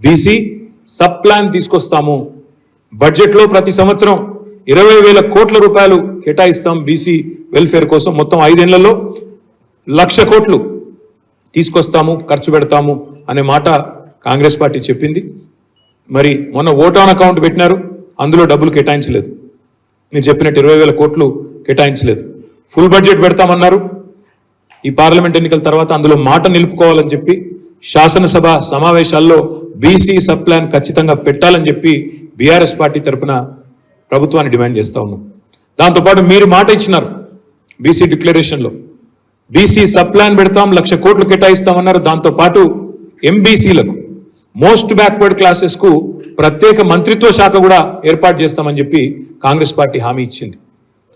BC sub plan తీసుకొస్తాము. బడ్జెట్లో ప్రతి సంవత్సరం 20,000 కోట్ల రూపాయలు కేటాయిస్తాం బీసీ వెల్ఫేర్ కోసం. మొత్తం 5 ఏళ్లలో 1,00,000 కోట్లు తీసుకొస్తాము, ఖర్చు పెడతాము అనే మాట కాంగ్రెస్ పార్టీ చెప్పింది. మరి మొన్న ఓట్ ఆన్ అకౌంట్ పెట్టినారు, అందులో డబ్బులు కేటాయించలేదు. మీరు చెప్పినట్టు 20,000 కోట్లు కేటాయించలేదు. Full budget పెడతామన్నారు. ఈ పార్లమెంట్ ఎన్నికల తర్వాత అందులో మాట నిలుపుకోవాలని చెప్పి శాసనసభ సమావేశాల్లో బీసీ సబ్ ప్లాన్ ఖచ్చితంగా పెట్టాలని చెప్పి బీఆర్ఎస్ పార్టీ తరఫున ప్రభుత్వాన్ని డిమాండ్ చేస్తా ఉన్నాం. దాంతోపాటు మీరు మాట ఇచ్చినారు బీసీ డిక్లరేషన్లో, బీసీ సబ్ ప్లాన్ పెడతాం, 1,00,000 కోట్లు కేటాయిస్తామన్నారు. దాంతోపాటు ఎంబీసీలకు, మోస్ట్ బ్యాక్వర్డ్ క్లాసెస్కు ప్రత్యేక మంత్రిత్వ శాఖ కూడా ఏర్పాటు చేస్తామని చెప్పి కాంగ్రెస్ పార్టీ హామీ ఇచ్చింది.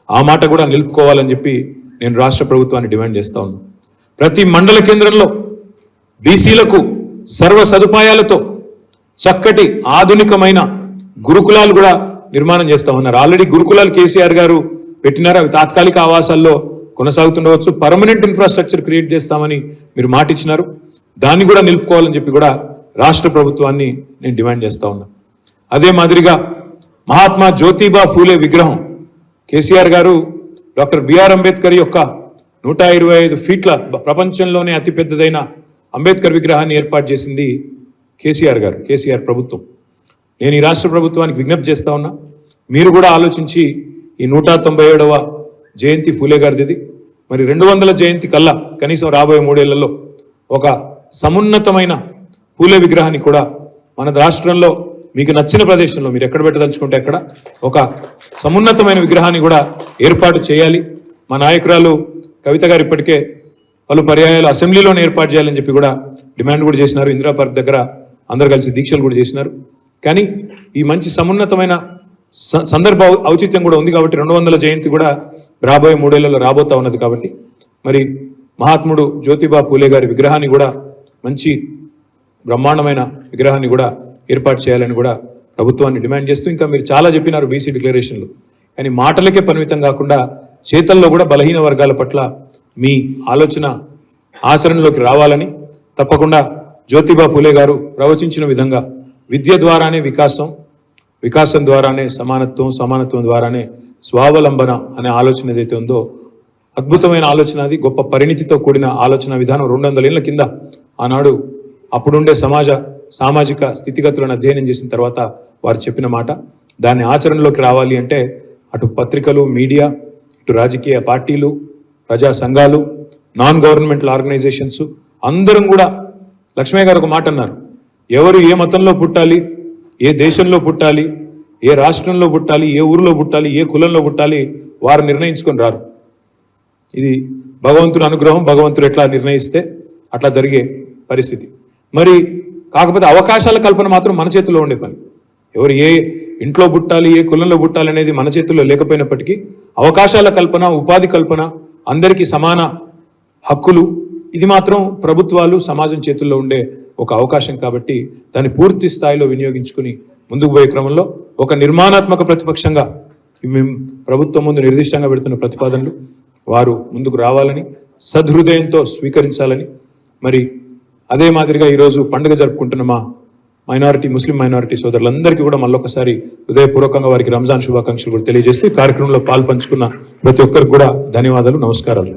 ఆ మాట కూడా నిలుపుకోవాలని చెప్పి నేను రాష్ట్ర ప్రభుత్వాన్ని డిమాండ్ చేస్తా ఉన్నాను. ప్రతి మండల కేంద్రంలో బీసీలకు సర్వ సదుపాయాలతో చక్కటి ఆధునికమైన గురుకులాలు కూడా నిర్మాణం చేస్తామన్నారు. ఆల్రెడీ గురుకులాలు కేసీఆర్ గారు పెట్టినారు, అవి తాత్కాలిక ఆవాసాల్లో కొనసాగుతుండవచ్చు. పర్మనెంట్ ఇన్ఫ్రాస్ట్రక్చర్ క్రియేట్ చేస్తామని మీరు మాట ఇచ్చినారు, దాన్ని కూడా నిలుపుకోవాలని చెప్పి కూడా రాష్ట్ర ప్రభుత్వాన్ని నేను డిమాండ్ చేస్తా ఉన్నా. అదే మాదిరిగా మహాత్మా జ్యోతిబా ఫూలే విగ్రహం కేసీఆర్ గారు డాక్టర్ బిఆర్ అంబేద్కర్ యొక్క 125 ఫీట్ల ప్రపంచంలోనే అతిపెద్దదైన అంబేద్కర్ విగ్రహాన్ని ఏర్పాటు చేసింది కేసీఆర్ గారు, కేసీఆర్ ప్రభుత్వం. నేను ఈ రాష్ట్ర ప్రభుత్వానికి విజ్ఞప్తి చేస్తా ఉన్నా, మీరు కూడా ఆలోచించి ఈ 197వ జయంతి ఫూలే గారిది, మరి 200 జయంతి కల్లా కనీసం రాబోయే 3 ఏళ్లలో ఒక సమున్నతమైన ఫూలే విగ్రహాన్ని కూడా మన రాష్ట్రంలో మీకు నచ్చిన ప్రదేశంలో మీరు ఎక్కడ పెట్టదలుచుకుంటే అక్కడ ఒక సమున్నతమైన విగ్రహాన్ని కూడా ఏర్పాటు చేయాలి. మా నాయకురాలు కవిత గారు ఇప్పటికే పలు పర్యాయాలు అసెంబ్లీలోనే ఏర్పాటు చేయాలని చెప్పి కూడా డిమాండ్ కూడా చేసినారు. ఇందిరా పార్క్ దగ్గర అందరు కలిసి దీక్షలు కూడా చేసినారు. కానీ ఈ మంచి సమున్నతమైన సందర్భ ఔచిత్యం కూడా ఉంది కాబట్టి 200 జయంతి కూడా రాబోయే 3 ఏళ్లలో రాబోతా ఉన్నది కాబట్టి మరి మహాత్ముడు జ్యోతిబా ఫూలే గారి విగ్రహాన్ని కూడా మంచి బ్రహ్మాండమైన విగ్రహాన్ని కూడా ఏర్పాటు చేయాలని కూడా ప్రభుత్వాన్ని డిమాండ్ చేస్తూ, ఇంకా మీరు చాలా చెప్పినారు బీసీ డిక్లరేషన్లు, కానీ మాటలకే పరిమితం కాకుండా చేతల్లో కూడా బలహీన వర్గాల పట్ల మీ ఆలోచన ఆచరణలోకి రావాలని, తప్పకుండా జ్యోతిబా ఫూలే గారు ప్రవచించిన విధంగా విద్య ద్వారానే వికాసం, వికాసం ద్వారానే సమానత్వం, సమానత్వం ద్వారానే స్వావలంబన అనే ఆలోచన ఏదైతే ఉందో అద్భుతమైన ఆలోచన, అది గొప్ప పరిణితితో కూడిన ఆలోచన విధానం. 200 ఏళ్ల కింద ఆనాడు అప్పుడుండే సామాజిక స్థితిగతులను అధ్యయనం చేసిన తర్వాత వారు చెప్పిన మాట, దాన్ని ఆచరణలోకి రావాలి అంటే అటు పత్రికలు, మీడియా, ఇటు రాజకీయ పార్టీలు, ప్రజా సంఘాలు, నాన్ గవర్నమెంటల్ ఆర్గనైజేషన్స్ అందరం కూడా, లక్ష్మయ్య గారు ఒక మాట అన్నారు, ఎవరు ఏ మతంలో పుట్టాలి, ఏ దేశంలో పుట్టాలి, ఏ రాష్ట్రంలో పుట్టాలి, ఏ ఊరిలో పుట్టాలి, ఏ కులంలో పుట్టాలి వారు నిర్ణయించుకొని రారు. ఇది భగవంతుని అనుగ్రహం, భగవంతుడు ఎట్లా నిర్ణయిస్తే అట్లా జరిగే పరిస్థితి. మరి కాకపోతే అవకాశాల కల్పన మాత్రం మన చేతుల్లో ఉండే పని. ఎవరు ఏ ఇంట్లో పుట్టాలి, ఏ కులంలో పుట్టాలి అనేది మన చేతుల్లో లేకపోయినప్పటికీ అవకాశాల కల్పన, ఉపాధి కల్పన, అందరికీ సమాన హక్కులు, ఇది మాత్రం ప్రభుత్వాలు, సమాజం చేతుల్లో ఉండే ఒక అవకాశం కాబట్టి దాన్ని పూర్తి స్థాయిలో వినియోగించుకుని ముందుకు పోయే క్రమంలో ఒక నిర్మాణాత్మక ప్రతిపక్షంగా మేము ప్రభుత్వం ముందు నిర్దిష్టంగా పెడుతున్న ప్రతిపాదనలు వారు ముందుకు రావాలని, సదృదయంతో స్వీకరించాలని, మరి అదే మాదిరిగా ఈరోజు పండుగ జరుపుకుంటున్న మా ముస్లిం మైనారిటీ సోదరులందరికీ కూడా మళ్ళొకసారి హృదయపూర్వకంగా వారికి రంజాన్ శుభాకాంక్షలు కూడా తెలియజేస్తూ కార్యక్రమంలో పాల్పంచుకున్న ప్రతి ఒక్కరికి కూడా ధన్యవాదాలు, నమస్కారాలు.